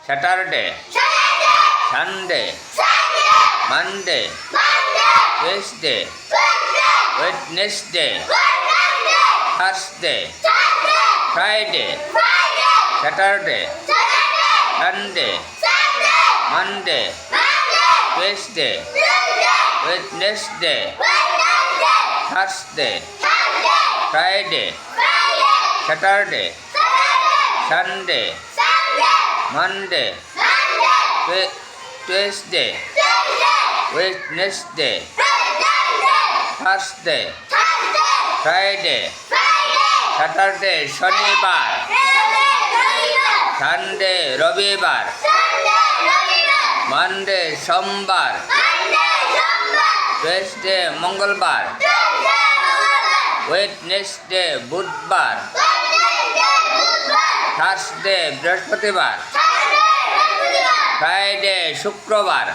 Saturday, Sunday, Monday, Tuesday, Wednesday, Thursday, Friday, Saturday, Sunday, Monday, Tuesday, Wednesday, Thursday, Friday, Saturday, Sunday, Monday, Tuesday, Wednesday, Thursday, Friday, Saturday শনিবার, Sunday রবিবার, Monday সোমবার, Tuesday মঙ্গলবার, Wednesday বুধবার, Thursday বৃহস্পতিবার, Friday শুক্রবার।